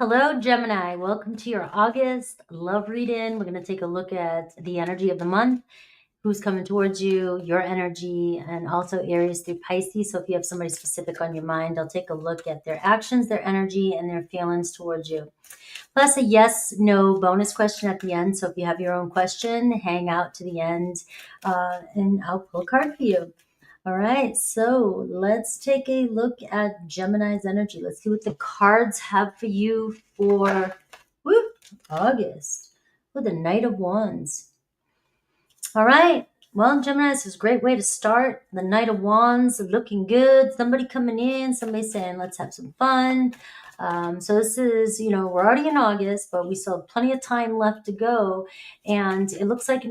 Hello, Gemini. Welcome to your August love reading. We're going to take a look at the energy of the month, who's coming towards you, your energy, and also Aries through Pisces. So if you have somebody specific on your mind, I'll take a look at their actions, their energy, and their feelings towards you. Plus a yes, no bonus question at the end. So if you have your own question, hang out to the end and I'll pull a card for you. All right, so let's take a look at Gemini's energy. Let's see what the cards have for you for August. With the Knight of Wands. All right, well, Gemini, this is a great way to start. The Knight of Wands looking good. Somebody coming in, somebody saying, let's have some fun. So this is, we're already in August, but we still have plenty of time left to go. And it looks like,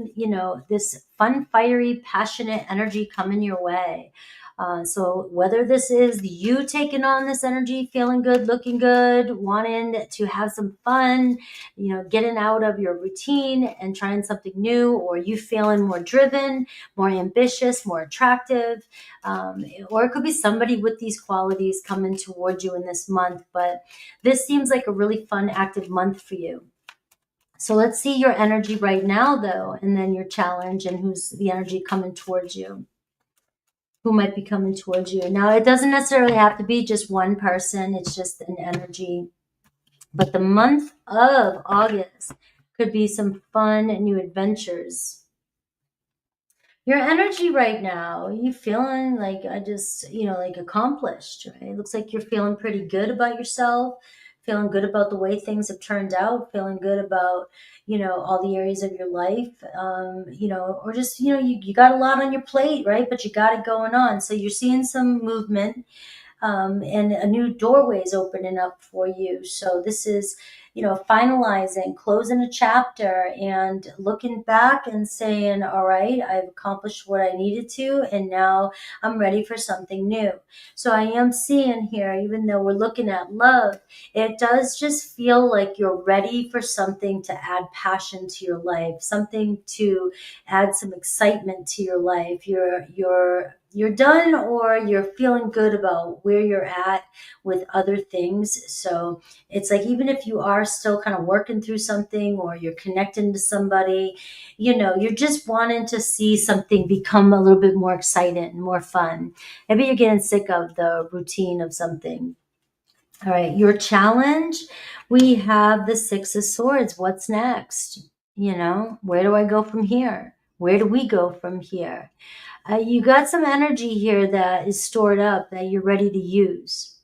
this fun, fiery, passionate energy coming your way. So whether this is you taking on this energy, feeling good, looking good, wanting to have some fun, getting out of your routine and trying something new, or you feeling more driven, more ambitious, more attractive, or it could be somebody with these qualities coming towards you in this month. But this seems like a really fun, active month for you. So let's see your energy right now, though, and then your challenge and who's the energy coming towards you. Who might be coming towards you. Now, it doesn't necessarily have to be just one person. It's just an energy. But the month of August could be some fun new adventures. Your energy right now, you feeling like like accomplished, right? It looks like you're feeling pretty good about yourself, feeling good about the way things have turned out, feeling good about, all the areas of your life, or just, you got a lot on your plate, right? But you got it going on. So you're seeing some movement. And a new doorway is opening up for you. So this is, finalizing, closing a chapter and looking back and saying, all right, I've accomplished what I needed to, and now I'm ready for something new. So I am seeing here, even though we're looking at love, it does just feel like you're ready for something to add passion to your life, something to add some excitement to your life. You're done, or you're feeling good about where you're at with other things. So it's like, even if you are still kind of working through something, or you're connecting to somebody, you're just wanting to see something become a little bit more exciting and more fun. Maybe you're getting sick of the routine of something. All right, your challenge, we have the Six of Swords. What's next? Where do I go from here? Where do we go from here? You got some energy here that is stored up that you're ready to use.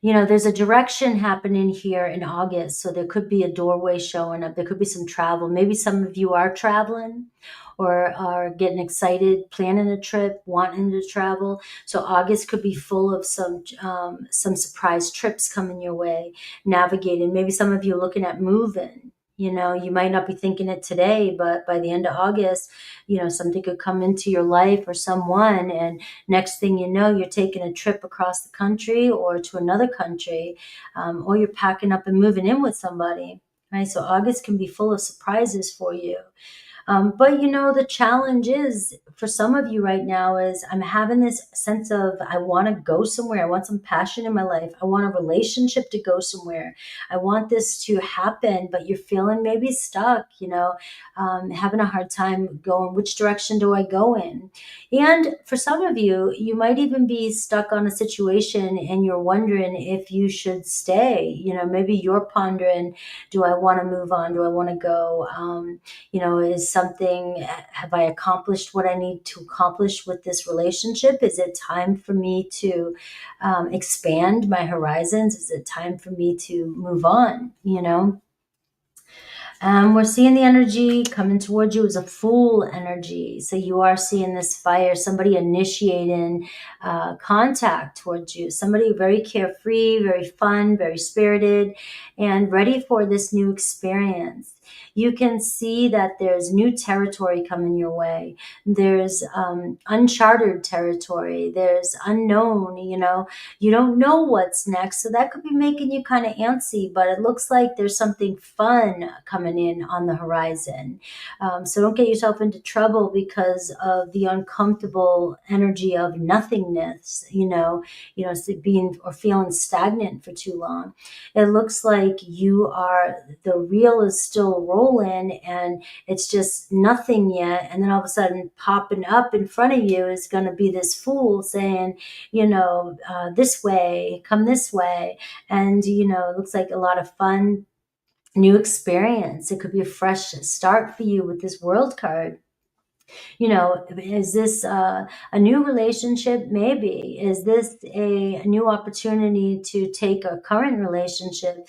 There's a direction happening here in August. So there could be a doorway showing up. There could be some travel. Maybe some of you are traveling or are getting excited, planning a trip, wanting to travel. So August could be full of some surprise trips coming your way, navigating. Maybe some of you are looking at moving. You might not be thinking it today, but by the end of August, something could come into your life or someone, and next thing you know, you're taking a trip across the country or to another country, or you're packing up and moving in with somebody, right? So August can be full of surprises for you. But the challenge is for some of you right now is I'm having this sense of, I want to go somewhere. I want some passion in my life. I want a relationship to go somewhere. I want this to happen, but you're feeling maybe stuck, having a hard time going, which direction do I go in? And for some of you, you might even be stuck on a situation and you're wondering if you should stay. Maybe you're pondering, do I want to move on? Do I want to go? Is something, have I accomplished what I need to accomplish with this relationship? Is it time for me to expand my horizons? Is it time for me to move on? We're seeing the energy coming towards you as a Fool energy. So you are seeing this fire, somebody initiating contact towards you, somebody very carefree, very fun, very spirited, and ready for this new experience. You can see that there's new territory coming your way. There's uncharted territory. There's unknown, you don't know what's next. So that could be making you kind of antsy, but it looks like there's something fun coming coming in on the horizon. So don't get yourself into trouble because of the uncomfortable energy of nothingness, being or feeling stagnant for too long. It looks like the reel is still rolling and it's just nothing yet. And then all of a sudden popping up in front of you is going to be this fool saying, this way, come this way. And, it looks like a lot of fun, new experience. It could be a fresh start for you with this world card. Is this a new relationship? Maybe. Is this a new opportunity to take a current relationship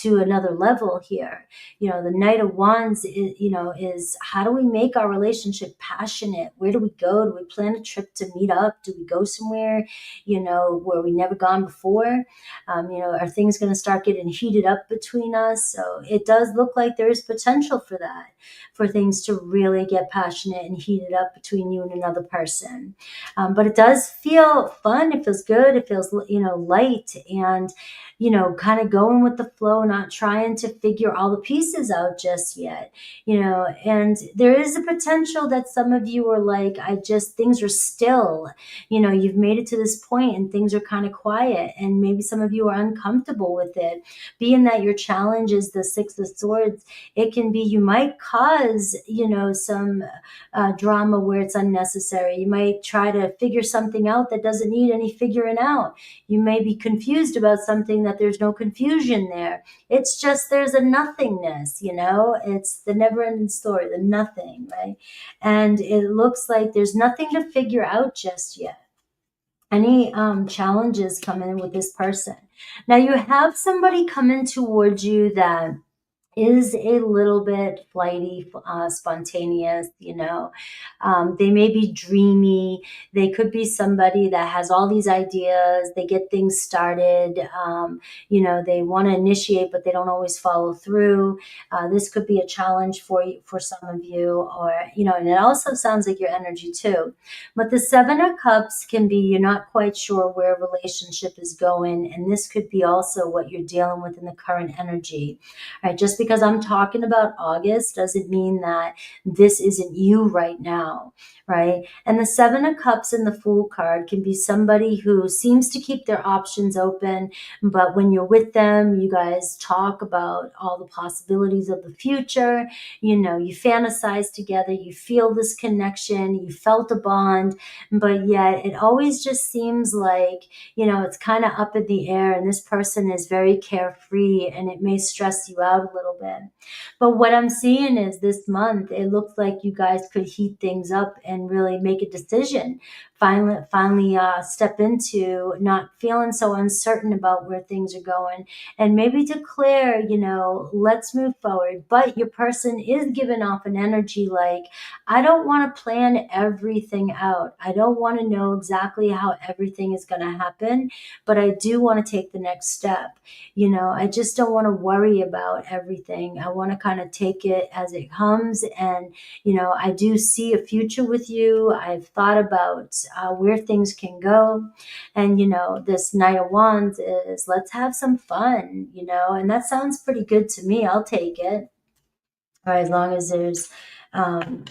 to another level here? The Knight of Wands is how do we make our relationship passionate? Where do we go? Do we plan a trip to meet up? Do we go somewhere, where we never gone before? Are things going to start getting heated up between us? So it does look like there is potential for that, for things to really get passionate and heated up between you and another person. But it does feel fun. It feels good. It feels, light and, kind of going with the flow, not trying to figure all the pieces out just yet, and there is a potential that some of you are like, things are still, you've made it to this point and things are kind of quiet, and maybe some of you are uncomfortable with it. Being that your challenge is the Six of Swords, it can be, you might cause, some drama where it's unnecessary. You might try to figure something out that doesn't need any figuring out. You may be confused about something that there's no confusion there. It's just there's a nothingness, it's the never-ending story, the nothing, right? And it looks like there's nothing to figure out just yet. Any challenges coming with this person. Now you have somebody coming towards you that is a little bit flighty, spontaneous, they may be dreamy. They could be somebody that has all these ideas. They get things started. They want to initiate, but they don't always follow through. This could be a challenge for you, for some of you, or, and it also sounds like your energy too. But the Seven of Cups can be, you're not quite sure where a relationship is going. And this could be also what you're dealing with in the current energy. All right, just because I'm talking about August doesn't mean that this isn't you right now, right? And the Seven of Cups and the Fool card can be somebody who seems to keep their options open, but when you're with them, you guys talk about all the possibilities of the future. You fantasize together, you feel this connection, you felt a bond, but yet it always just seems like, it's kind of up in the air, and this person is very carefree, and it may stress you out a little bit. But what I'm seeing is this month, it looks like you guys could heat things up and really make a decision. Finally step into not feeling so uncertain about where things are going, and maybe declare, let's move forward. But your person is giving off an energy like, I don't want to plan everything out. I don't want to know exactly how everything is going to happen, but I do want to take the next step. I just don't want to worry about everything. I want to kind of take it as it comes. And, I do see a future with you. I've thought about where things can go. And, this Knight of Wands is, let's have some fun, and that sounds pretty good to me. I'll take it. Or as long as there's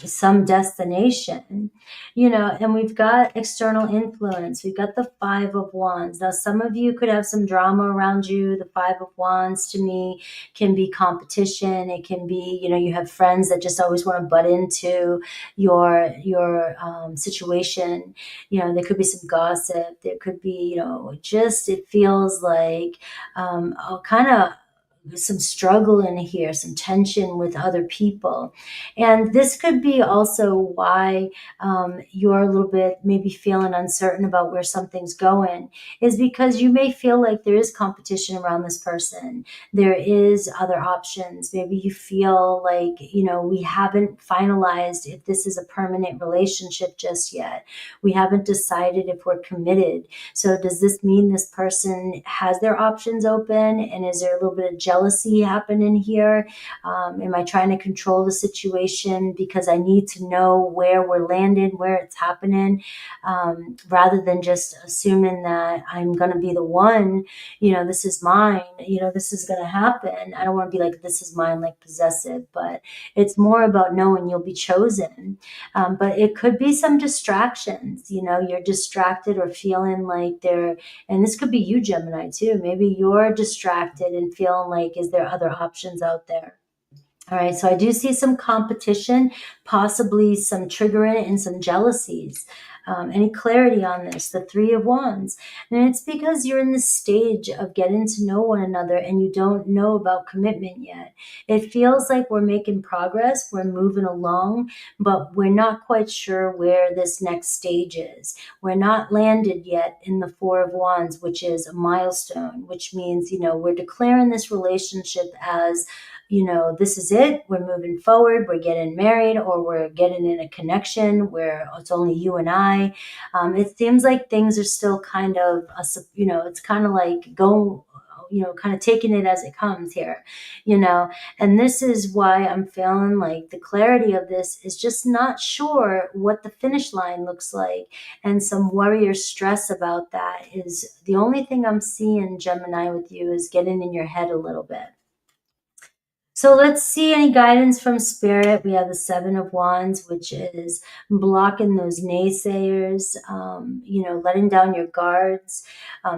some destination, and we've got external influence. We've got the Five of Wands. Now, some of you could have some drama around you. The Five of Wands to me can be competition. It can be, you have friends that just always want to butt into your situation. There could be some gossip. There could be, just, it feels like kind of some struggle in here, some tension with other people. And this could be also why you're a little bit maybe feeling uncertain about where something's going, is because you may feel like there is competition around this person. There is other options. Maybe you feel like, we haven't finalized if this is a permanent relationship just yet. We haven't decided if we're committed. So does this mean this person has their options open? And is there a little bit of jealousy happening here? Am I trying to control the situation because I need to know where we're landed, where it's happening, rather than just assuming that I'm going to be the one, this is mine, this is going to happen. I don't want to be like, this is mine, like possessive, but it's more about knowing you'll be chosen. But it could be some distractions, you're distracted or feeling like and this could be you, Gemini, too. Maybe you're distracted and feeling like, is there other options out there? All right, so I do see some competition, possibly some triggering and some jealousies. Any clarity on this? The Three of Wands. And it's because you're in this stage of getting to know one another and you don't know about commitment yet. It feels like we're making progress, we're moving along, but we're not quite sure where this next stage is. We're not landed yet in the Four of Wands, which is a milestone, which means, we're declaring this relationship as, this is it. We're moving forward. We're getting married, or we're getting in a connection where it's only you and I. It seems like things are still kind of, it's kind of like going, kind of taking it as it comes here, and this is why I'm feeling like the clarity of this is just not sure what the finish line looks like. And some worry or stress about that is the only thing I'm seeing, Gemini, with you, is getting in your head a little bit. So let's see any guidance from Spirit. We have the Seven of Wands, which is blocking those naysayers, letting down your guards.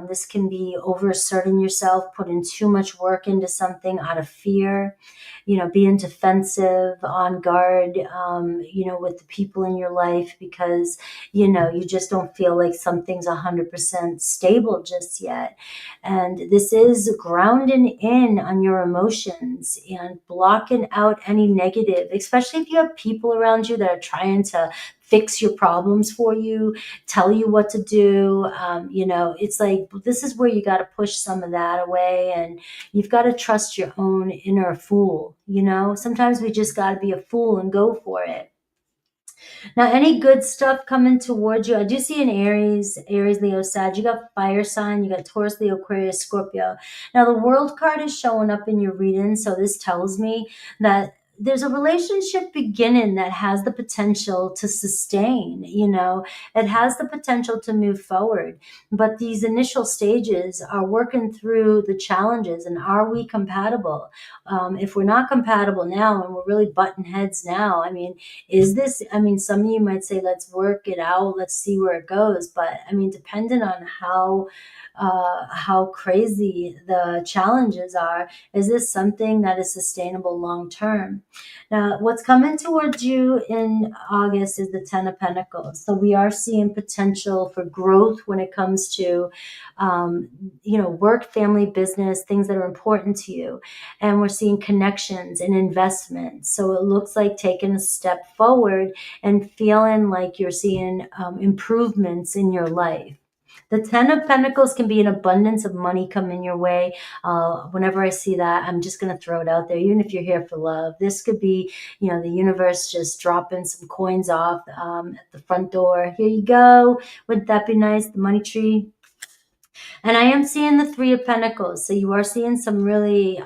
This can be overasserting yourself, putting too much work into something out of fear, being defensive, on guard, with the people in your life because, you just don't feel like something's 100% stable just yet. And this is grounding in on your emotions and blocking out any negative, especially if you have people around you that are trying to fix your problems for you, tell you what to do. It's like, this is where you got to push some of that away, and you've got to trust your own inner fool. Sometimes we just got to be a fool and go for it. Now, any good stuff coming towards you? I do see an Aries, Leo, Sag. You got fire sign. You got Taurus, Leo, Aquarius, Scorpio. Now, the World card is showing up in your reading, so this tells me that there's a relationship beginning that has the potential to sustain, it has the potential to move forward. But these initial stages are working through the challenges. And are we compatible? If we're not compatible now and we're really butting heads now, some of you might say, let's work it out. Let's see where it goes. But depending on how crazy the challenges are, is this something that is sustainable long term? Now, what's coming towards you in August is the Ten of Pentacles. So we are seeing potential for growth when it comes to, work, family, business, things that are important to you. And we're seeing connections and investments. So it looks like taking a step forward and feeling like you're seeing improvements in your life. The Ten of Pentacles can be an abundance of money coming your way. Whenever I see that, I'm just going to throw it out there. Even if you're here for love, this could be, the universe just dropping some coins off at the front door. Here you go. Wouldn't that be nice? The money tree. And I am seeing the Three of Pentacles. So you are seeing some really,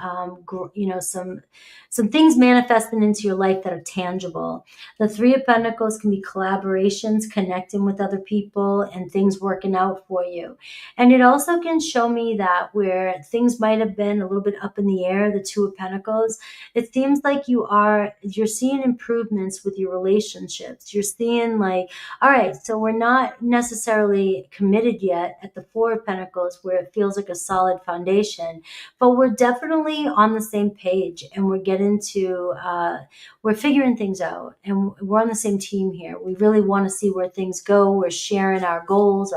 some things manifesting into your life that are tangible. The Three of Pentacles can be collaborations, connecting with other people, and things working out for you. And it also can show me that where things might have been a little bit up in the air, the Two of Pentacles, it seems like you're seeing improvements with your relationships. You're seeing like, all right, so we're not necessarily committed yet at the Four of Pentacles, where it feels like a solid foundation, but we're definitely on the same page, and we're figuring things out, and we're on the same team here. We really want to see where things go. We're sharing our goals,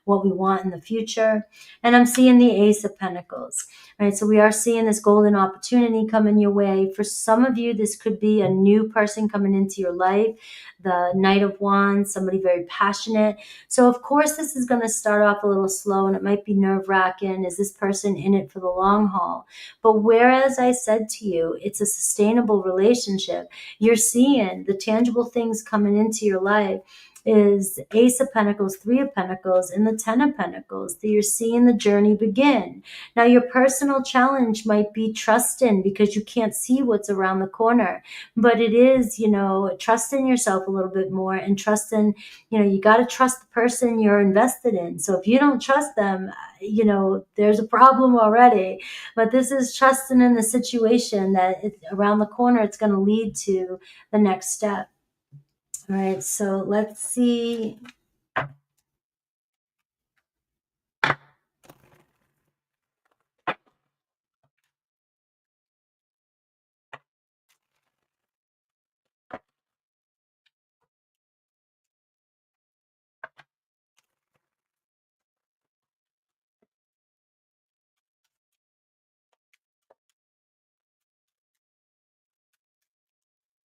what we want in the future. And I'm seeing the Ace of Pentacles. Right, so we are seeing this golden opportunity coming your way. For some of you, this could be a new person coming into your life. The Knight of Wands, somebody very passionate. So of course, this is going to start off a little slow, and it might be nerve-wracking. Is this person in it for the long haul? But whereas I said to you, it's a sustainable relationship, you're seeing the tangible things coming into your life. is Ace of Pentacles, Three of Pentacles, and the Ten of Pentacles. So you're seeing the journey begin. Now, your personal challenge might be trusting, because you can't see what's around the corner. But it is, you know, trust in yourself a little bit more, and trust in, you know, you got to trust the person you're invested in. So if you don't trust them, you know, there's a problem already. But this is trusting in the situation that around the corner, it's going to lead to the next step. All right, so let's see.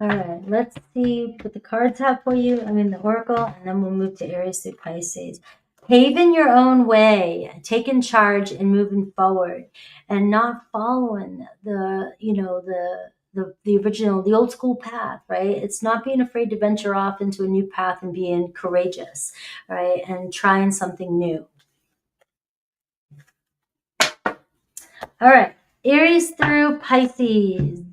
All right, let's see what the cards have for you. I mean, the Oracle, and then we'll move to Aries through Pisces. Paving your own way, taking charge and moving forward, and not following the, you know, the original, the old school path, right? It's not being afraid to venture off into a new path and being courageous, right? And trying something new. All right, Aries through Pisces.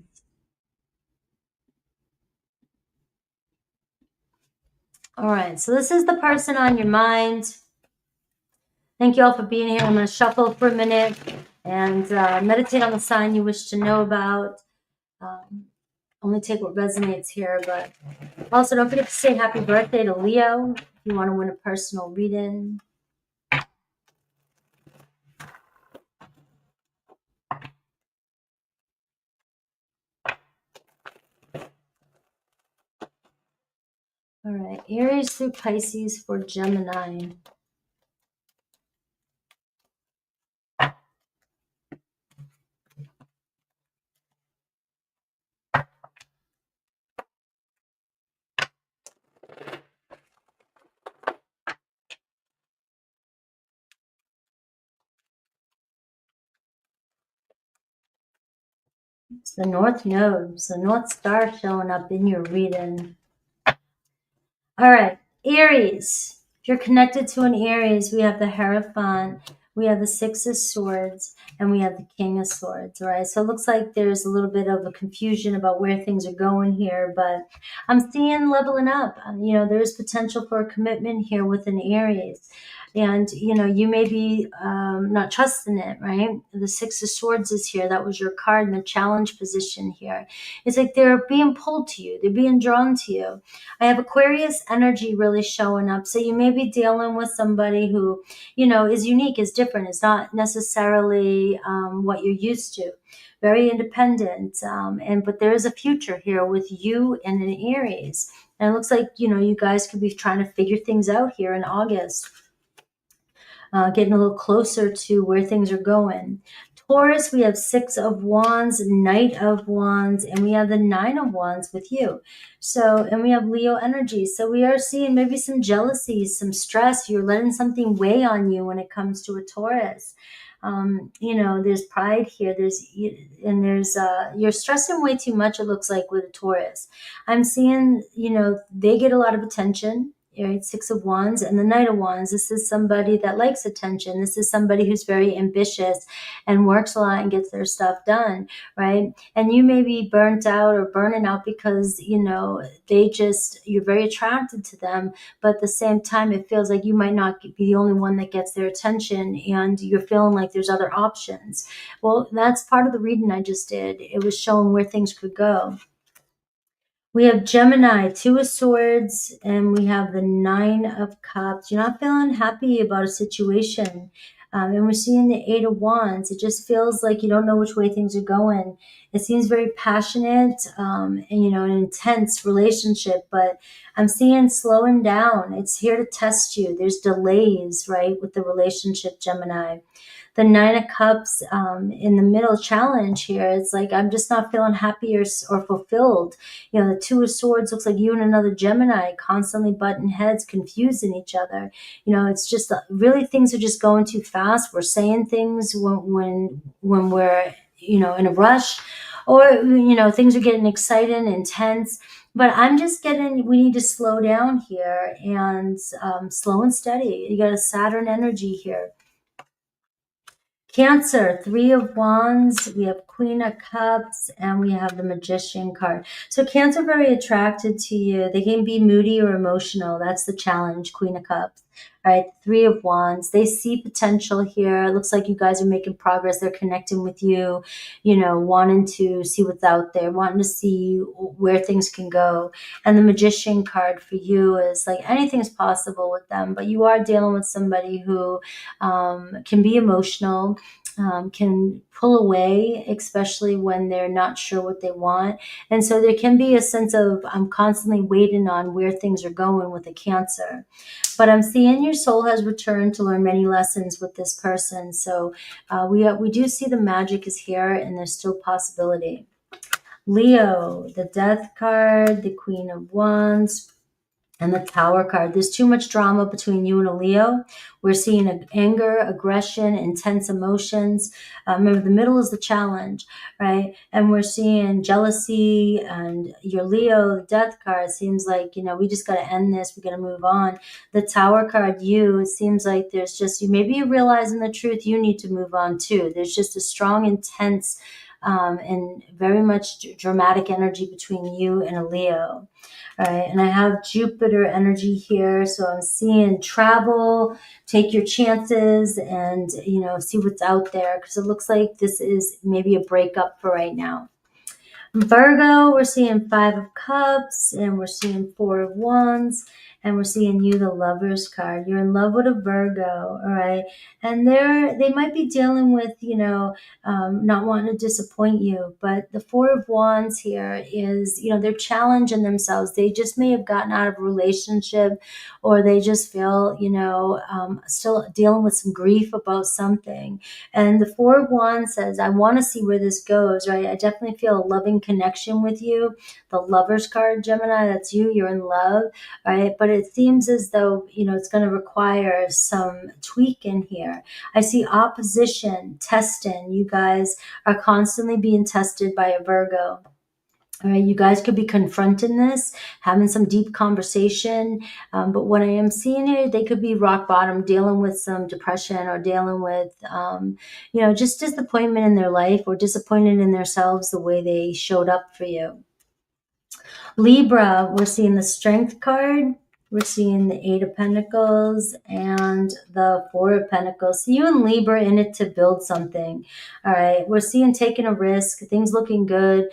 All right, so this is the person on your mind. Thank you all for being here. I'm going to shuffle for a minute and meditate on the sign you wish to know about. Only take what resonates here, but also don't forget to say happy birthday to Leo if you want to win a personal reading. All right, Aries through Pisces for Gemini. It's the North Node, so North Star showing up in your reading. All right, Aries. If you're connected to an Aries, we have the Hierophant, we have the Six of Swords, and we have the King of Swords, all right? So it looks like there's a little bit of a confusion about where things are going here, but I'm seeing leveling up. You know, there's potential for a commitment here with an Aries. And, you know, you may be not trusting it, right? The Six of Swords is here. That was your card in the challenge position here. It's like they're being pulled to you. They're being drawn to you. I have Aquarius energy really showing up. So you may be dealing with somebody who, you know, is unique, is different. It's not necessarily what you're used to. Very independent. But there is a future here with you and an Aries. And it looks like, you know, you guys could be trying to figure things out here in August. Getting a little closer to where things are going. Taurus, we have Six of Wands, Knight of Wands, and we have the Nine of Wands with you. So, and we have Leo energy. So we are seeing maybe some jealousy, some stress. You're letting something weigh on you when it comes to a Taurus. You know, there's pride here. You're stressing way too much, it looks like, with a Taurus. I'm seeing, you know, they get a lot of attention. Right, Six of Wands and the Knight of Wands. This is somebody that likes attention. This is somebody who's very ambitious and works a lot and gets their stuff done, right? And you may be burnt out or burning out because, you know, you're very attracted to them, but at the same time, it feels like you might not be the only one that gets their attention and you're feeling like there's other options. Well, that's part of the reading I just did. It was showing where things could go. We have Gemini, Two of Swords, and we have the Nine of Cups. You're not feeling happy about a situation. And we're seeing the Eight of Wands. It just feels like you don't know which way things are going. It seems very passionate and, you know, an intense relationship, but I'm seeing slowing down. It's here to test you. There's delays, right, with the relationship, Gemini. The Nine of Cups in the middle challenge here, it's like I'm just not feeling happy or fulfilled. You know, the Two of Swords looks like you and another Gemini constantly butting heads, confusing each other. You know, it's just really things are just going too fast. We're saying things when we're, you know, in a rush, or, you know, things are getting exciting, intense. But I'm just getting, we need to slow down here and slow and steady. You got a Saturn energy here. Cancer, Three of Wands, we have Queen of Cups, and we have the Magician card. So Cancer, very attracted to you. They can be moody or emotional. That's the challenge, Queen of Cups. All right, Three of Wands. They see potential here. It looks like you guys are making progress. They're connecting with you, you know, wanting to see what's out there, wanting to see where things can go. And the Magician card for you is like anything's possible with them, but you are dealing with somebody who can be emotional, can pull away, especially when they're not sure what they want. And so there can be a sense of, I'm constantly waiting on where things are going with a Cancer. But I'm seeing your soul has returned to learn many lessons with this person. So we do see the magic is here, and there's still possibility. Leo, the Death card, the Queen of Wands, and the Tower card. There's too much drama between you and a Leo. We're seeing anger, aggression, intense emotions. Remember, the middle is the challenge, right? And we're seeing jealousy, and your Leo, the Death card, seems like, you know, we just got to end this. We got to move on. The Tower card, you, it seems like there's just, maybe you're realizing the truth. You need to move on too. There's just a strong, intense, and very much dramatic energy between you and a Leo. All right, and I have Jupiter energy here, so I'm seeing travel, take your chances, and, you know, see what's out there, because it looks like this is maybe a breakup for right now. Virgo, we're seeing Five of Cups, and we're seeing Four of Wands, and we're seeing you, the Lovers card. You're in love with a Virgo, all right? And they might be dealing with, you know, not wanting to disappoint you, but the Four of Wands here is, you know, they're challenging themselves. They just may have gotten out of a relationship, or they just feel, you know, still dealing with some grief about something. And the Four of Wands says, I want to see where this goes, right? I definitely feel a loving connection with you. The Lovers card, Gemini, that's you. You're in love, right? But it seems as though, you know, it's going to require some tweak in here. I see opposition, testing. You guys are constantly being tested by a Virgo. All right, you guys could be confronting this, having some deep conversation. But what I am seeing here, they could be rock bottom, dealing with some depression, or dealing with, you know, just disappointment in their life, or disappointed in themselves the way they showed up for you. Libra, we're seeing the Strength card. We're seeing the Eight of Pentacles and the Four of Pentacles. So you and Libra in it to build something. All right. We're seeing taking a risk, things looking good.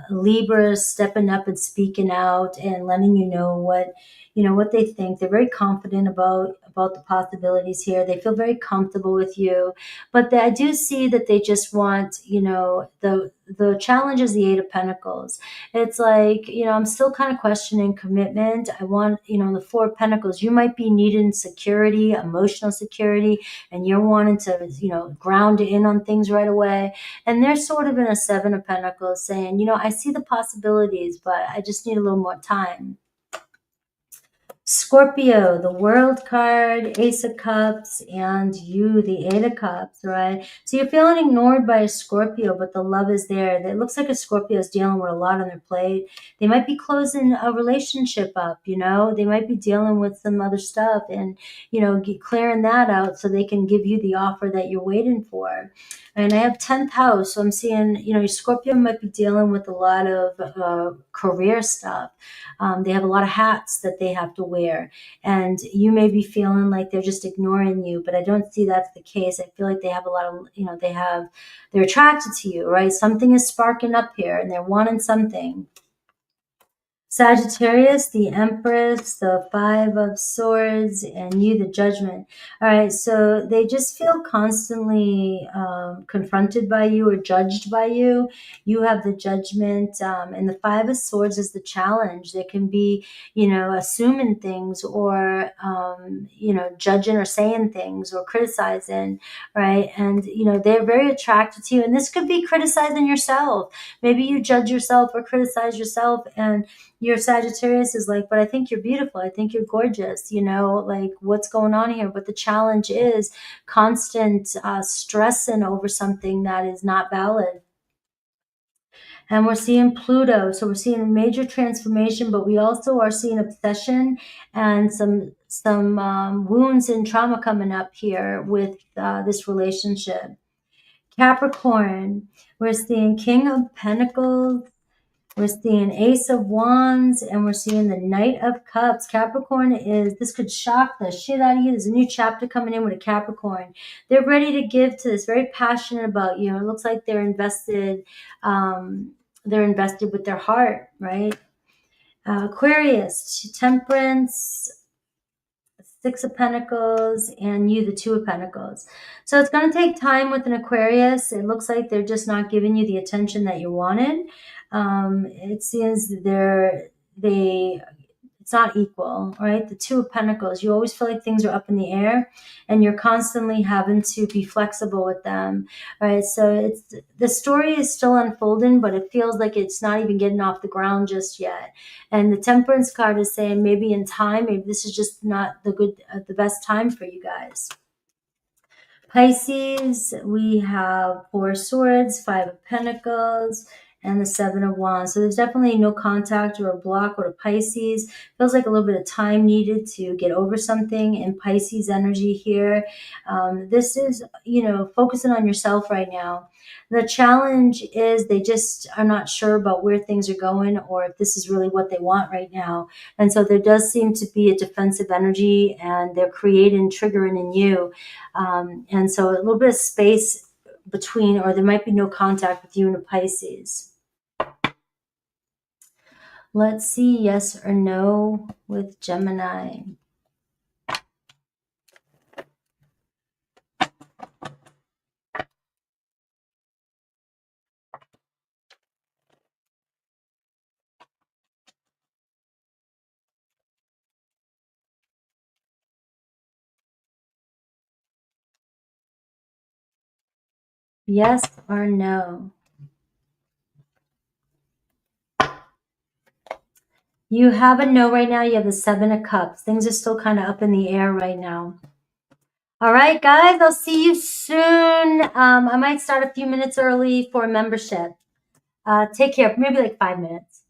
Libra stepping up and speaking out and letting you know what, you know, what they think. They're very confident about the possibilities here. They feel very comfortable with you. But I do see that they just want, you know, the challenge is the Eight of Pentacles. It's like, you know, I'm still kind of questioning commitment. I want, you know, the Four of Pentacles, you might be needing security, emotional security, and you're wanting to, you know, ground in on things right away. And they're sort of in a Seven of Pentacles saying, you know, I see the possibilities, but I just need a little more time. Scorpio, the World card, Ace of Cups, and you, the Eight of Cups, right? So you're feeling ignored by a Scorpio, but the love is there. It looks like a Scorpio is dealing with a lot on their plate. They might be closing a relationship up, you know? They might be dealing with some other stuff and, you know, clearing that out so they can give you the offer that you're waiting for. And I have 10th house, so I'm seeing, you know, your Scorpio might be dealing with a lot of career stuff. They have a lot of hats that they have to wear, and you may be feeling like they're just ignoring you, but I don't see that's the case. I feel like they have a lot of, you know, they're attracted to you, right? Something is sparking up here, and they're wanting something. Sagittarius, the Empress, the Five of Swords, and you, the Judgment. All right, so they just feel constantly confronted by you or judged by you. You have the Judgment, and the Five of Swords is the challenge. They can be, you know, assuming things, or, you know, judging or saying things or criticizing, right? And, you know, they're very attracted to you. And this could be criticizing yourself. Maybe you judge yourself or criticize yourself, and your Sagittarius is like, but I think you're beautiful. I think you're gorgeous. You know, like, what's going on here? But the challenge is constant stressing over something that is not valid. And we're seeing Pluto. So we're seeing a major transformation, but we also are seeing obsession and some wounds and trauma coming up here with this relationship. Capricorn, we're seeing King of Pentacles, we're seeing Ace of Wands, and we're seeing the Knight of Cups. Capricorn this could shock the shit out of you. There's a new chapter coming in with a Capricorn. They're ready to give to this, very passionate about you. It looks like they're invested with their heart, right? Aquarius, Temperance, Six of Pentacles, and you, the Two of Pentacles. So it's going to take time with an Aquarius. It looks like they're just not giving you the attention that you wanted. It seems it's not equal, right? The Two of Pentacles, you always feel like things are up in the air and you're constantly having to be flexible with them, right? So the story is still unfolding, but it feels like it's not even getting off the ground just yet. And the Temperance card is saying maybe in time, maybe this is just not the best time for you guys. Pisces, we have Four of Swords, Five of Pentacles, and the Seven of Wands. So there's definitely no contact or a block with a Pisces. Feels like a little bit of time needed to get over something in Pisces energy here. This is, focusing on yourself right now. The challenge is they just are not sure about where things are going or if this is really what they want right now. And so there does seem to be a defensive energy and they're triggering in you. And so a little bit of space between, or there might be no contact with you and a Pisces. Let's see yes or no with Gemini. Yes or no? You have a no right now. You have the Seven of Cups. Things are still kind of up in the air right now. All right, guys, I'll see you soon. I might start a few minutes early for membership. Take care. Maybe like 5 minutes.